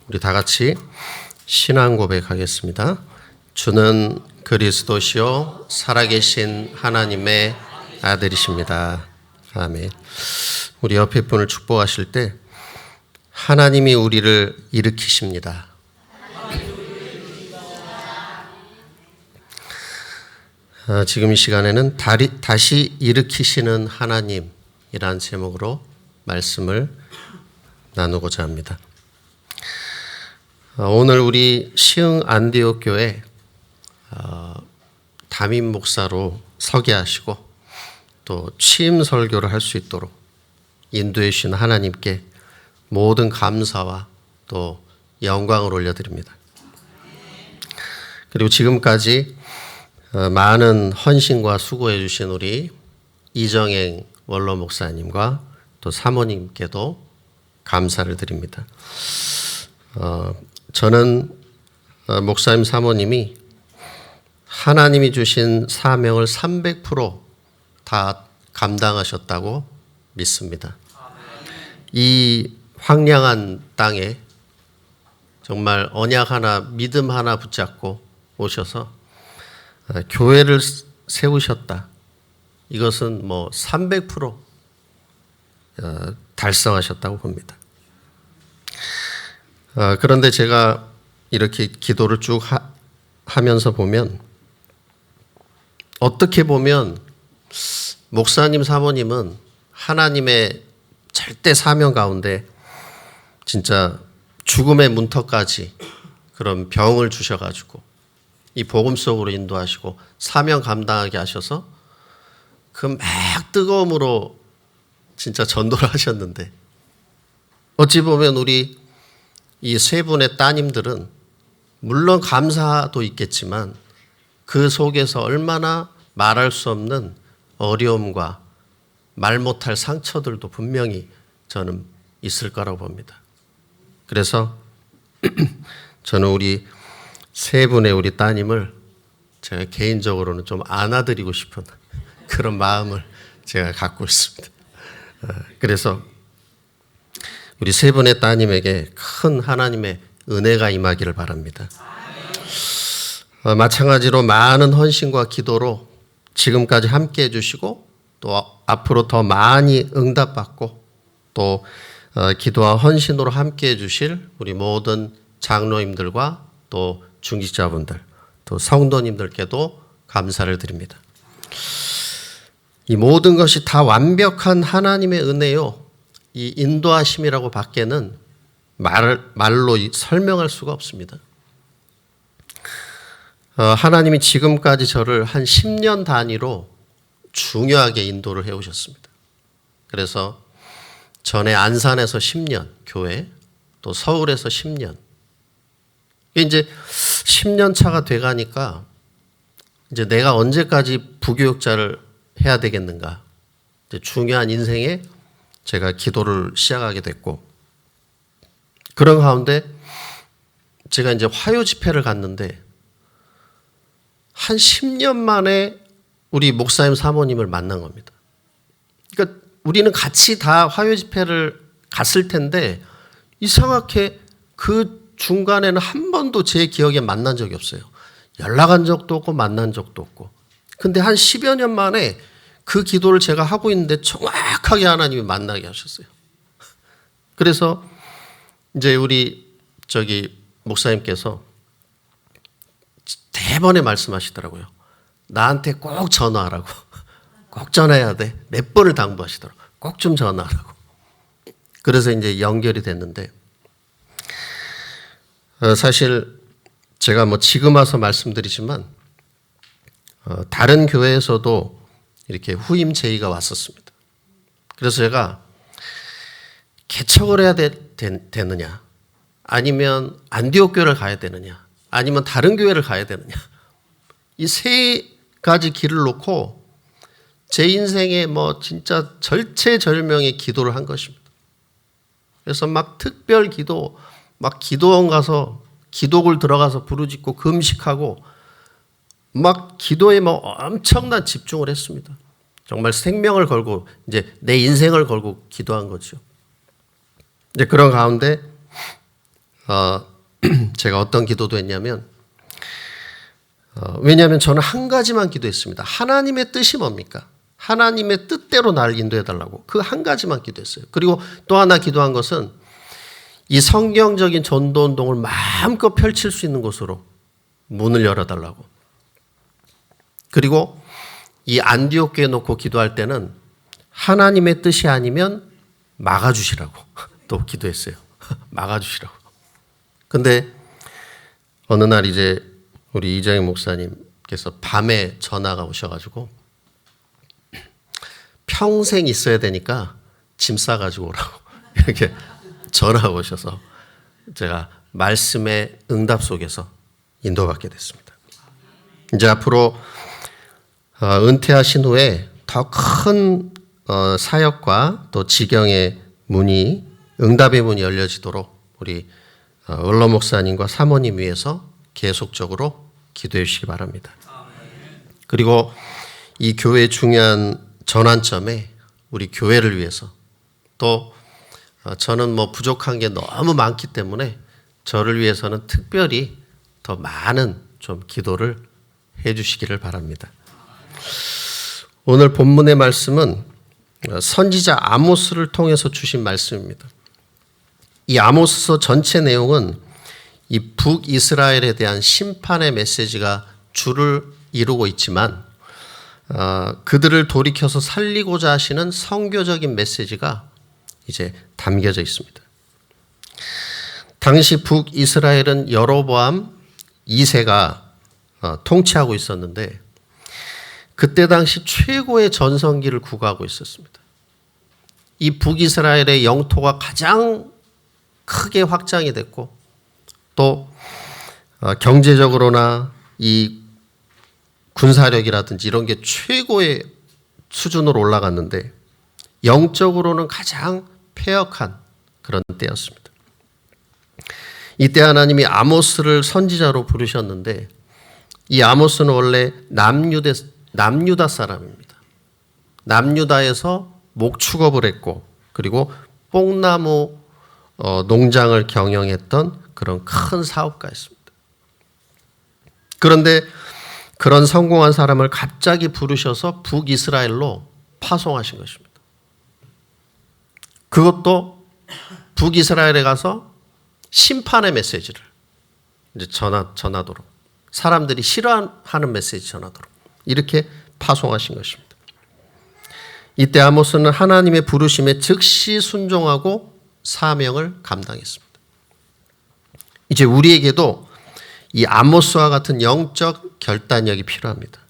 우리 다 같이 신앙 고백하겠습니다. 주는 그리스도시요 살아계신 하나님의 아들이십니다. 아멘. 우리 옆에 분을 축복하실 때 하나님이 우리를 일으키십니다. 지금 이 시간에는 다시 일으키시는 하나님이란 제목으로 말씀을 나누고자 합니다. 오늘 우리 시흥 안디옥 교회 담임 목사로 서게 하시고 또 취임 설교를 할 수 있도록 인도해 주신 하나님께 모든 감사와 또 영광을 올려드립니다. 그리고 지금까지 많은 헌신과 수고해 주신 우리 이정행 원로 목사님과 또 사모님께도 감사를 드립니다. 저는 목사님 사모님이 하나님이 주신 사명을 300% 감당하셨다고 믿습니다. 이 황량한 땅에 정말 언약 하나, 믿음 하나 붙잡고 오셔서 교회를 세우셨다. 이것은 300% 달성하셨다고 봅니다. 그런데 제가 이렇게 기도를 쭉 하면서 보면 어떻게 보면 목사님 사모님은 하나님의 절대 사명 가운데 진짜 죽음의 문턱까지 그런 병을 주셔가지고 이 복음 속으로 인도하시고 사명 감당하게 하셔서 그 막 뜨거움으로 진짜 전도를 하셨는데 어찌 보면 우리 이 세 분의 따님들은 물론 감사도 있겠지만 그 속에서 얼마나 말할 수 없는 어려움과 말 못할 상처들도 분명히 저는 있을 거라고 봅니다. 그래서 저는 우리 세 분의 우리 따님을 제가 개인적으로는 좀 안아드리고 싶은 그런 마음을 제가 갖고 있습니다. 그래서 우리 세 분의 따님에게 큰 하나님의 은혜가 임하기를 바랍니다. 마찬가지로 많은 헌신과 기도로 지금까지 함께 해주시고 또 앞으로 더 많이 응답받고 또 기도와 헌신으로 함께 해주실 우리 모든 장로님들과 또 중직자분들 또 성도님들께도 감사를 드립니다. 이 모든 것이 다 완벽한 하나님의 은혜요. 이 인도하심이라고 밖에는 말로 설명할 수가 없습니다. 하나님이 지금까지 저를 한 10년 단위로 중요하게 인도를 해오셨습니다. 그래서 전에 안산에서 10년 교회, 또 서울에서 10년. 이제 10년 차가 돼가니까 이제 내가 언제까지 부교육자를 해야 되겠는가. 이제 중요한 인생에 제가 기도를 시작하게 됐고 그런 가운데 제가 이제 화요 집회를 갔는데 한 10년 만에 우리 목사님 사모님을 만난 겁니다. 그러니까 우리는 같이 다 화요 집회를 갔을 텐데 이상하게 그 중간에는 한 번도 제 기억에 만난 적이 없어요. 연락한 적도 없고 만난 적도 없고. 근데 한 10여 년 만에 그 기도를 제가 하고 있는데 정확하게 하나님이 만나게 하셨어요. 그래서 이제 우리 목사님께서 대번에 말씀하시더라고요. 나한테 꼭 전화하라고. 꼭 전화해야 돼. 몇 번을 당부하시더라고요. 꼭 좀 전화하라고. 그래서 이제 연결이 됐는데 사실 제가 지금 와서 말씀드리지만 다른 교회에서도 이렇게 후임 제의가 왔었습니다. 그래서 제가 개척을 해야 되느냐 아니면 안디옥 교회를 가야 되느냐 아니면 다른 교회를 가야 되느냐 이 세 가지 길을 놓고 제 인생에 진짜 절체절명의 기도를 한 것입니다. 그래서 막 특별 기도 막 기도원 가서 기도굴 들어가서 부르짖고 금식하고 막 기도에 엄청난 집중을 했습니다. 정말 생명을 걸고 이제 내 인생을 걸고 기도한 거죠. 이제 그런 가운데 제가 어떤 기도도 했냐면 왜냐하면 저는 한 가지만 기도했습니다. 하나님의 뜻이 뭡니까? 하나님의 뜻대로 나를 인도해달라고 그 한 가지만 기도했어요. 그리고 또 하나 기도한 것은 이 성경적인 전도운동을 마음껏 펼칠 수 있는 곳으로 문을 열어달라고. 그리고 이 안디옥 교회 놓고 기도할 때는 하나님의 뜻이 아니면 막아주시라고 또 기도했어요. 막아주시라고. 근데 어느 날 이제 우리 이정희 목사님께서 밤에 전화가 오셔가지고 평생 있어야 되니까 짐 싸가지고 오라고 이렇게 전화가 오셔서 제가 말씀의 응답 속에서 인도받게 됐습니다. 이제 앞으로 은퇴하신 후에 더 큰 사역과 또 지경의 문이 응답의 문이 열려지도록 우리 을러 목사님과 사모님 위해서 계속적으로 기도해 주시기 바랍니다. 그리고 이 교회의 중요한 전환점에 우리 교회를 위해서 또 저는 뭐 부족한 게 너무 많기 때문에 저를 위해서는 특별히 더 많은 좀 기도를 해 주시기를 바랍니다. 오늘 본문의 말씀은 선지자 아모스를 통해서 주신 말씀입니다. 이 아모스서 전체 내용은 이 북이스라엘에 대한 심판의 메시지가 주를 이루고 있지만 그들을 돌이켜서 살리고자 하시는 선교적인 메시지가 이제 담겨져 있습니다. 당시 북이스라엘은 여로보암 2세가 통치하고 있었는데 그때 당시 최고의 전성기를 구가하고 있었습니다. 이 북이스라엘의 영토가 가장 크게 확장이 됐고 또 경제적으로나 이 군사력이라든지 이런 게 최고의 수준으로 올라갔는데 영적으로는 가장 패역한 그런 때였습니다. 이때 하나님이 아모스를 선지자로 부르셨는데 이 아모스는 원래 남유다 사람입니다. 남유다에서 목축업을 했고 그리고 뽕나무 농장을 경영했던 그런 큰 사업가였습니다. 그런데 그런 성공한 사람을 갑자기 부르셔서 북이스라엘로 파송하신 것입니다. 그것도 북이스라엘에 가서 심판의 메시지를 이제 전하도록 사람들이 싫어하는 메시지 전하도록 이렇게 파송하신 것입니다. 이때 아모스는 하나님의 부르심에 즉시 순종하고 사명을 감당했습니다. 이제 우리에게도 이 아모스와 같은 영적 결단력이 필요합니다.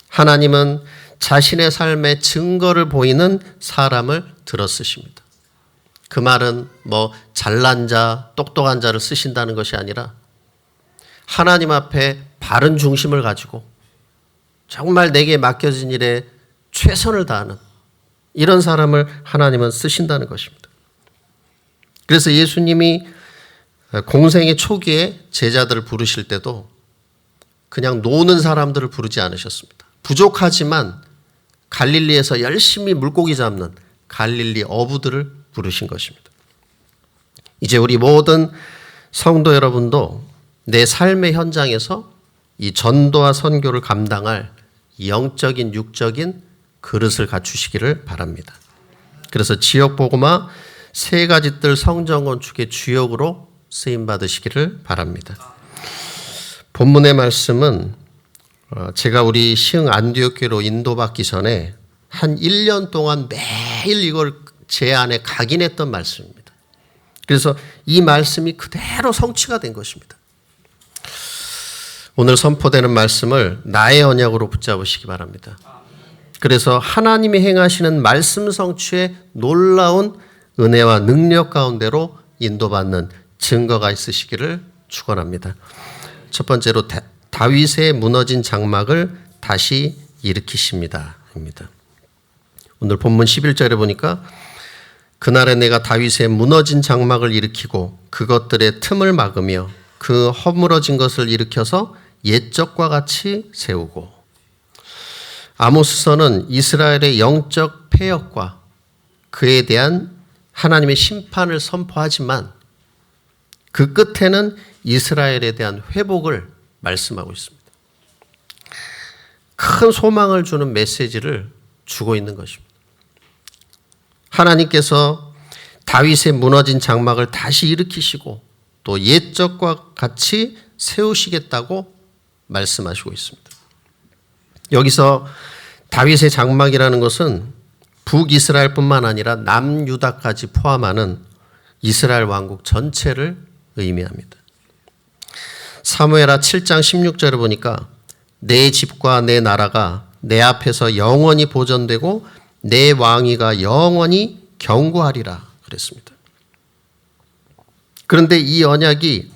하나님은 자신의 삶의 증거를 보이는 사람을 들어 쓰십니다. 그 말은 뭐 잘난 자, 똑똑한 자를 쓰신다는 것이 아니라 하나님 앞에 바른 중심을 가지고 정말 내게 맡겨진 일에 최선을 다하는 이런 사람을 하나님은 쓰신다는 것입니다. 그래서 예수님이 공생의 초기에 제자들을 부르실 때도 그냥 노는 사람들을 부르지 않으셨습니다. 부족하지만 갈릴리에서 열심히 물고기 잡는 갈릴리 어부들을 부르신 것입니다. 이제 우리 모든 성도 여러분도 내 삶의 현장에서 이 전도와 선교를 감당할 영적인 육적인 그릇을 갖추시기를 바랍니다. 그래서 지역복음화 3가지 뜰 성전 건축의 주역으로 쓰임 받으시기를 바랍니다. 본문의 말씀은 제가 우리 시흥 안디옥 교회로 인도받기 전에 한 1년 동안 매일 이걸 제 안에 각인했던 말씀입니다. 그래서 이 말씀이 그대로 성취가 된 것입니다. 오늘 선포되는 말씀을 나의 언약으로 붙잡으시기 바랍니다. 그래서 하나님이 행하시는 말씀 성취의 놀라운 은혜와 능력 가운데로 인도받는 증거가 있으시기를 축원합니다. 첫 번째로 다윗의 무너진 장막을 다시 일으키십니다. 입니다. 오늘 본문 11절에 보니까 그날에 내가 다윗의 무너진 장막을 일으키고 그것들의 틈을 막으며 그 허물어진 것을 일으켜서 옛적과 같이 세우고. 아모스서는 이스라엘의 영적 폐역과 그에 대한 하나님의 심판을 선포하지만 그 끝에는 이스라엘에 대한 회복을 말씀하고 있습니다. 큰 소망을 주는 메시지를 주고 있는 것입니다. 하나님께서 다윗의 무너진 장막을 다시 일으키시고 또 옛적과 같이 세우시겠다고 말씀하시고 있습니다. 여기서 다윗의 장막이라는 것은 북이스라엘뿐만 아니라 남유다까지 포함하는 이스라엘 왕국 전체를 의미합니다. 사무엘하 7장 16절을 보니까 내 집과 내 나라가 내 앞에서 영원히 보존되고 내 왕위가 영원히 견고하리라 그랬습니다. 그런데 이 언약이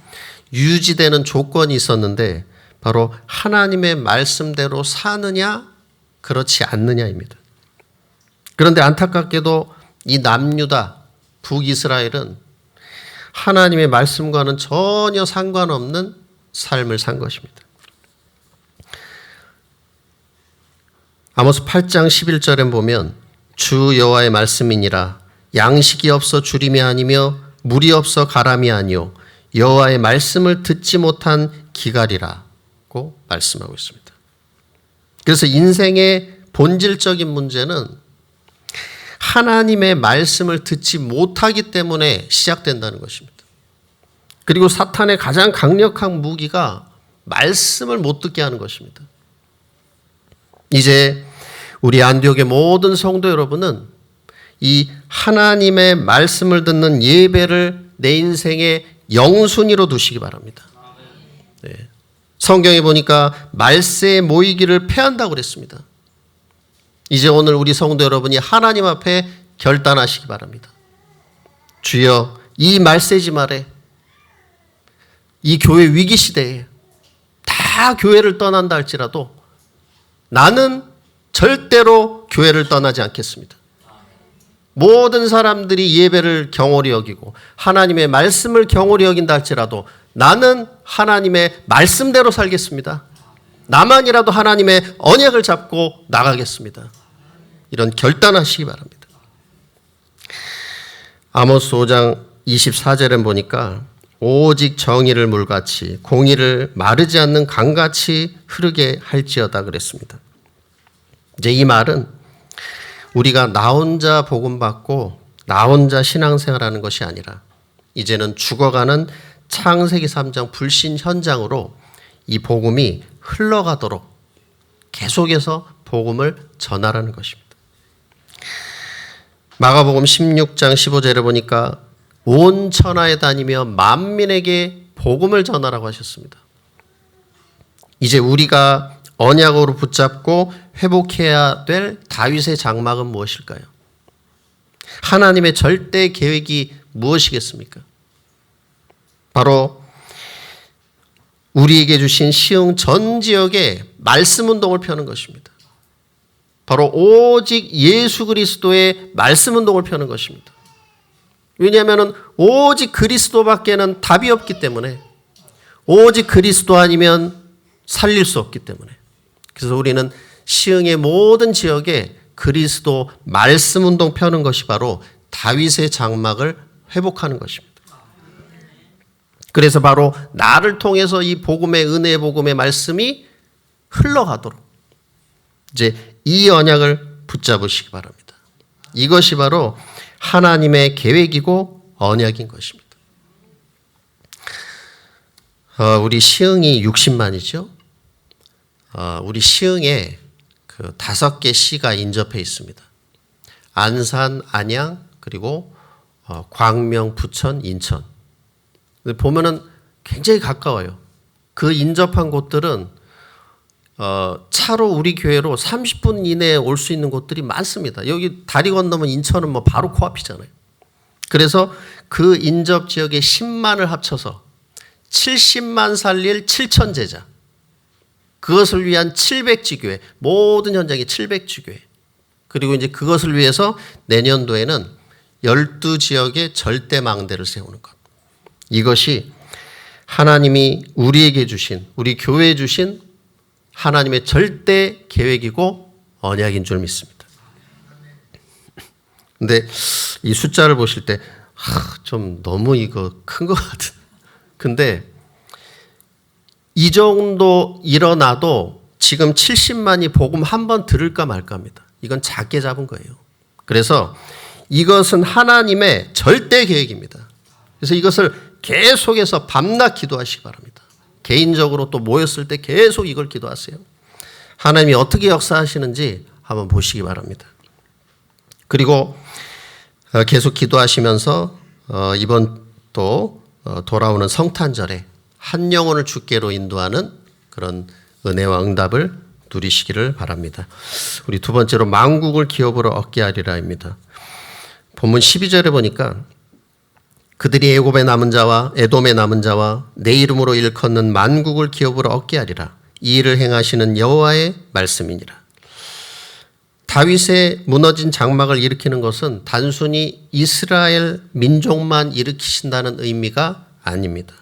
유지되는 조건이 있었는데 바로 하나님의 말씀대로 사느냐 그렇지 않느냐입니다. 그런데 안타깝게도 이 남유다 북이스라엘은 하나님의 말씀과는 전혀 상관없는 삶을 산 것입니다. 아모스 8장 11절에 보면 주 여호와의 말씀이니라 양식이 없어 주림이 아니며 물이 없어 가람이 아니요 여호와의 말씀을 듣지 못한 기갈이라고 말씀하고 있습니다. 그래서 인생의 본질적인 문제는 하나님의 말씀을 듣지 못하기 때문에 시작된다는 것입니다. 그리고 사탄의 가장 강력한 무기가 말씀을 못 듣게 하는 것입니다. 이제 우리 안디옥의 모든 성도 여러분은 이 하나님의 말씀을 듣는 예배를 내 인생의 영순위로 두시기 바랍니다. 네. 성경에 보니까 말세에 모이기를 패한다고 그랬습니다. 이제 오늘 우리 성도 여러분이 하나님 앞에 결단하시기 바랍니다. 주여, 이 말세지 말에 이 교회 위기 시대에 다 교회를 떠난다 할지라도 나는 절대로 교회를 떠나지 않겠습니다. 모든 사람들이 예배를 경홀히 여기고 하나님의 말씀을 경홀히 여긴다 할지라도 나는 하나님의 말씀대로 살겠습니다. 나만이라도 하나님의 언약을 잡고 나가겠습니다. 이런 결단하시기 바랍니다. 아모스 5장 24절에 보니까 오직 정의를 물같이 공의를 마르지 않는 강같이 흐르게 할지어다 그랬습니다. 이제 이 말은 우리가 나 혼자 복음 받고 나 혼자 신앙생활하는 것이 아니라 이제는 죽어가는 창세기 3장 불신 현장으로 이 복음이 흘러가도록 계속해서 복음을 전하라는 것입니다. 마가복음 16장 15절에 보니까 온 천하에 다니며 만민에게 복음을 전하라고 하셨습니다. 이제 우리가 언약으로 붙잡고 회복해야 될 다윗의 장막은 무엇일까요? 하나님의 절대 계획이 무엇이겠습니까? 바로 우리에게 주신 시흥 전 지역에 말씀 운동을 펴는 것입니다. 바로 오직 예수 그리스도의 말씀 운동을 펴는 것입니다. 왜냐하면 오직 그리스도밖에는 답이 없기 때문에 오직 그리스도 아니면 살릴 수 없기 때문에 그래서 우리는 시흥의 모든 지역에 그리스도 말씀 운동 펴는 것이 바로 다윗의 장막을 회복하는 것입니다. 그래서 바로 나를 통해서 이 복음의 은혜의 복음의 말씀이 흘러가도록 이제 이 언약을 붙잡으시기 바랍니다. 이것이 바로 하나님의 계획이고 언약인 것입니다. 우리 시흥이 60만이죠. 우리 시흥에 그 5개 시가 인접해 있습니다. 안산, 안양, 그리고 광명, 부천, 인천. 보면은 굉장히 가까워요. 그 인접한 곳들은 차로 우리 교회로 30분 이내에 올 수 있는 곳들이 많습니다. 여기 다리 건너면 인천은 뭐 바로 코앞이잖아요. 그래서 그 인접 지역의 10만을 합쳐서 70만 살릴 7천 제자. 그것을 위한 700지교회, 모든 현장이 700지교회. 그리고 이제 그것을 위해서 내년도에는 12지역의 절대망대를 세우는 것. 이것이 하나님이 우리에게 주신, 우리 교회에 주신 하나님의 절대 계획이고 언약인 줄 믿습니다. 근데 이 숫자를 보실 때 좀 너무 이거 큰 것 같은. 근데 이 정도 일어나도 지금 70만이 복음 한 번 들을까 말까 합니다. 이건 작게 잡은 거예요. 그래서 이것은 하나님의 절대 계획입니다. 그래서 이것을 계속해서 밤낮 기도하시기 바랍니다. 개인적으로 또 모였을 때 계속 이걸 기도하세요. 하나님이 어떻게 역사하시는지 한번 보시기 바랍니다. 그리고 계속 기도하시면서 이번 또 돌아오는 성탄절에 한 영혼을 주께로 인도하는 그런 은혜와 응답을 누리시기를 바랍니다. 우리 두 번째로 만국을 기업으로 얻게 하리라입니다. 본문 12절에 보니까 그들이 애굽의 남은 자와 에돔의 남은 자와 내 이름으로 일컫는 만국을 기업으로 얻게 하리라. 이 일을 행하시는 여호와의 말씀이니라. 다윗의 무너진 장막을 일으키는 것은 단순히 이스라엘 민족만 일으키신다는 의미가 아닙니다.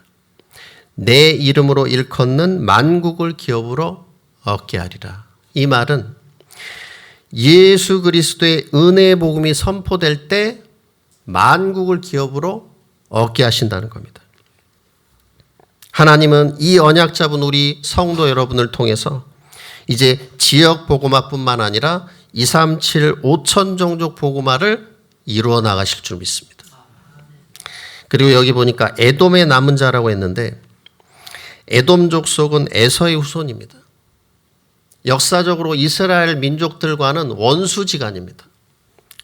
내 이름으로 일컫는 만국을 기업으로 얻게 하리라. 이 말은 예수 그리스도의 은혜의 복음이 선포될 때 만국을 기업으로 얻게 하신다는 겁니다. 하나님은 이 언약 잡은 우리 성도 여러분을 통해서 이제 지역 복음화뿐만 아니라 237, 5천 종족 복음화를 이루어 나가실 줄 믿습니다. 그리고 여기 보니까 에돔의 남은 자라고 했는데 에돔 족속은 에서의 후손입니다. 역사적으로 이스라엘 민족들과는 원수지간입니다.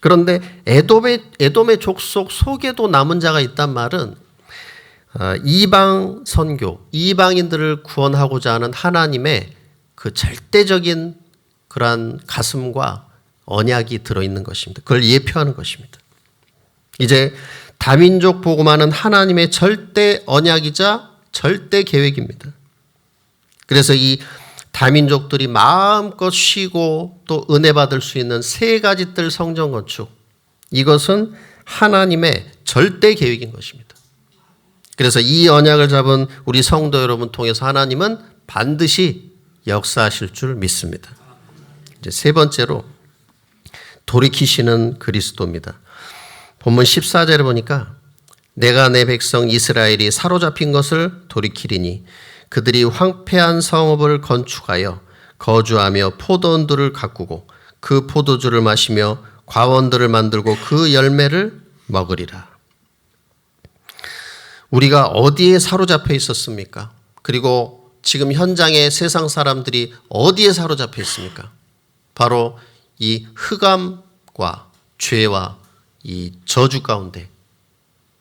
그런데 에돔의 족속 속에도 남은 자가 있단 말은 이방 선교, 이방인들을 구원하고자 하는 하나님의 그 절대적인 그러한 가슴과 언약이 들어있는 것입니다. 그걸 예표하는 것입니다. 이제 다민족 복음화는 하나님의 절대 언약이자 절대 계획입니다. 그래서 이 다민족들이 마음껏 쉬고 또 은혜 받을 수 있는 세 가지 뜰 성전 건축, 이것은 하나님의 절대 계획인 것입니다. 그래서 이 언약을 잡은 우리 성도 여러분 통해서 하나님은 반드시 역사하실 줄 믿습니다. 이제 세 번째로 돌이키시는 그리스도입니다. 본문 14절에 보니까 내가 내 백성 이스라엘이 사로잡힌 것을 돌이키리니 그들이 황폐한 성읍을 건축하여 거주하며 포도원들을 가꾸고 그 포도주를 마시며 과원들을 만들고 그 열매를 먹으리라. 우리가 어디에 사로잡혀 있었습니까? 그리고 지금 현장의 세상 사람들이 어디에 사로잡혀 있습니까? 바로 이 흑암과 죄와 이 저주 가운데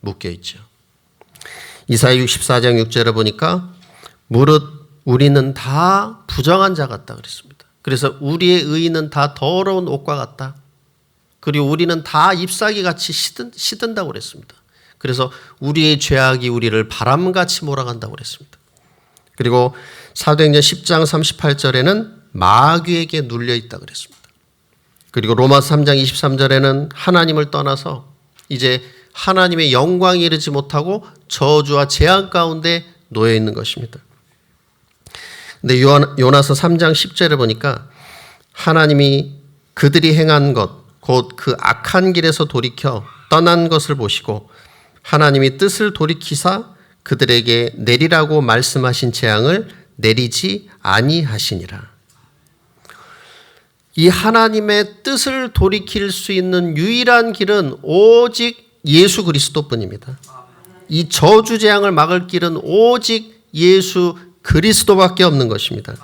묶여 있죠. 이사야 64장 6절에 보니까 무릇 우리는 다 부정한 자 같다 그랬습니다. 그래서 우리의 의는 다 더러운 옷과 같다. 그리고 우리는 다 잎사귀 같이 시든다고 그랬습니다. 그래서 우리의 죄악이 우리를 바람같이 몰아간다고 그랬습니다. 그리고 사도행전 10장 38절에는 마귀에게 눌려 있다 그랬습니다. 그리고 로마서 3장 23절에는 하나님을 떠나서 이제 하나님의 영광에 이르지 못하고 저주와 재앙 가운데 놓여 있는 것입니다. 근데 요나서 3장 10절에 보니까 하나님이 그들이 행한 것, 곧 그 악한 길에서 돌이켜 떠난 것을 보시고 하나님이 뜻을 돌이키사 그들에게 내리라고 말씀하신 재앙을 내리지 아니하시니라. 이 하나님의 뜻을 돌이킬 수 있는 유일한 길은 오직 예수 그리스도뿐입니다. 이 저주 재앙을 막을 길은 오직 예수 그리스도밖에 없는 것입니다.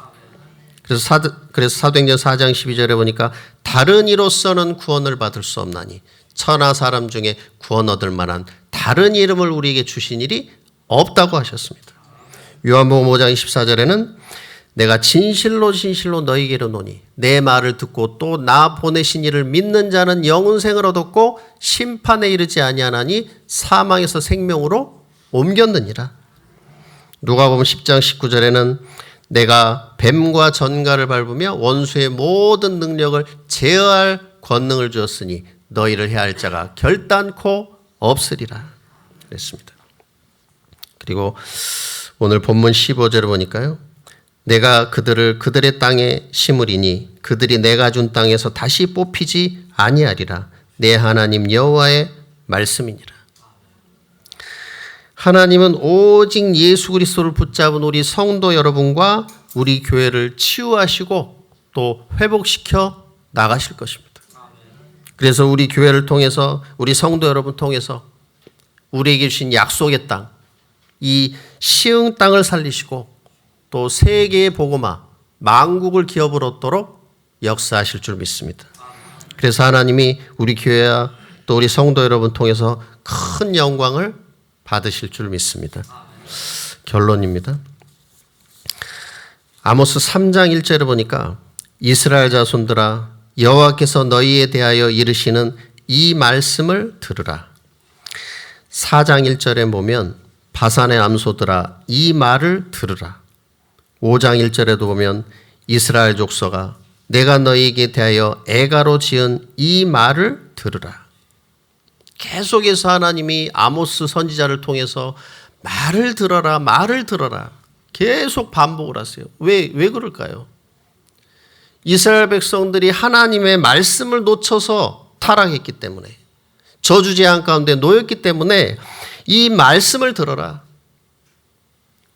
그래서 사도행전 4장 12절에 보니까 다른 이로서는 구원을 받을 수 없나니 천하 사람 중에 구원 얻을 만한 다른 이름을 우리에게 주신 일이 없다고 하셨습니다. 요한복음 5장 24절에는 내가 진실로 진실로 너희에게 이르노니 내 말을 듣고 또 나 보내신 이를 믿는 자는 영혼생을 얻었고 심판에 이르지 아니하나니 사망에서 생명으로 옮겼느니라. 누가복음 10장 19절에는 내가 뱀과 전갈을 밟으며 원수의 모든 능력을 제어할 권능을 주었으니 너희를 해할 자가 결단코 없으리라 그랬습니다. 그리고 오늘 본문 15절을 보니까요. 내가 그들을 그들의 땅에 심으리니 그들이 내가 준 땅에서 다시 뽑히지 아니하리라. 내 하나님 여호와의 말씀이니라. 하나님은 오직 예수 그리스도를 붙잡은 우리 성도 여러분과 우리 교회를 치유하시고 또 회복시켜 나가실 것입니다. 그래서 우리 교회를 통해서 우리 성도 여러분 통해서 우리에게 주신 약속의 땅, 이 시흥 땅을 살리시고 또 세계의 복음화, 만국을 기업으로 얻도록 역사하실 줄 믿습니다. 그래서 하나님이 우리 교회와 또 우리 성도 여러분 통해서 큰 영광을 받으실 줄 믿습니다. 결론입니다. 아모스 3장 1절을 보니까 이스라엘 자손들아 여호와께서 너희에 대하여 이르시는 이 말씀을 들으라. 4장 1절에 보면 바산의 암소들아 이 말을 들으라. 5장 1절에도 보면 이스라엘 족속아 내가 너희에게 대하여 애가로 지은 이 말을 들으라. 계속해서 하나님이 아모스 선지자를 통해서 말을 들어라, 말을 들어라. 계속 반복을 하세요. 왜 그럴까요? 이스라엘 백성들이 하나님의 말씀을 놓쳐서 타락했기 때문에, 저주 재앙 가운데 놓였기 때문에 이 말씀을 들어라.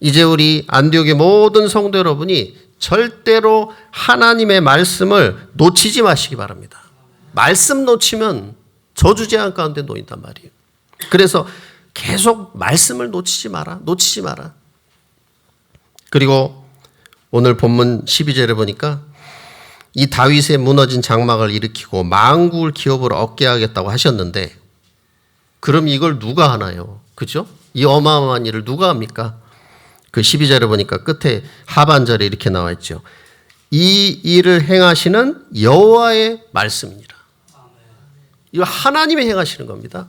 이제 우리 안디옥의 모든 성도 여러분이 절대로 하나님의 말씀을 놓치지 마시기 바랍니다. 말씀 놓치면 저주 재앙 가운데 놓인단 말이에요. 그래서 계속 말씀을 놓치지 마라. 그리고 오늘 본문 12절에 보니까 이 다윗의 무너진 장막을 일으키고 만국을 기업으로 얻게 하겠다고 하셨는데 그럼 이걸 누가 하나요? 그죠? 이 어마어마한 일을 누가 합니까? 그 12절에 보니까 끝에 하반절에 이렇게 나와 있죠. 이 일을 행하시는 여호와의 말씀이니라. 이거 하나님이 행하시는 겁니다.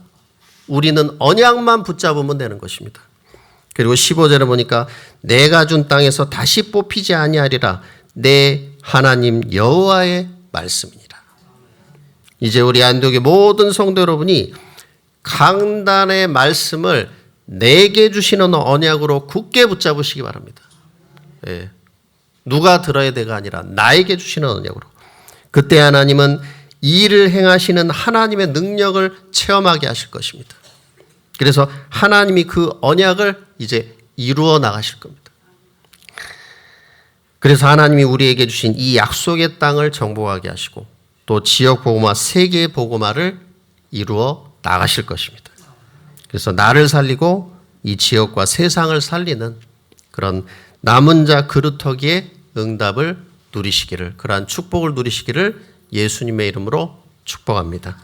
우리는 언약만 붙잡으면 되는 것입니다. 그리고 15절에 보니까 내가 준 땅에서 다시 뽑히지 아니하리라. 내 하나님 여호와의 말씀이니라. 이제 우리 안디옥의 모든 성도 여러분이 강단의 말씀을 내게 주시는 언약으로 굳게 붙잡으시기 바랍니다. 예. 누가 들어야 돼가 아니라 나에게 주시는 언약으로. 그때 하나님은 이 일을 행하시는 하나님의 능력을 체험하게 하실 것입니다. 그래서 하나님이 그 언약을 이제 이루어 나가실 겁니다. 그래서 하나님이 우리에게 주신 이 약속의 땅을 정복하게 하시고 또 지역 복음화, 세계 복음화를 이루어 나가실 것입니다. 그래서 나를 살리고 이 지역과 세상을 살리는 그런 남은 자 그루터기의 응답을 누리시기를, 그러한 축복을 누리시기를 예수님의 이름으로 축복합니다.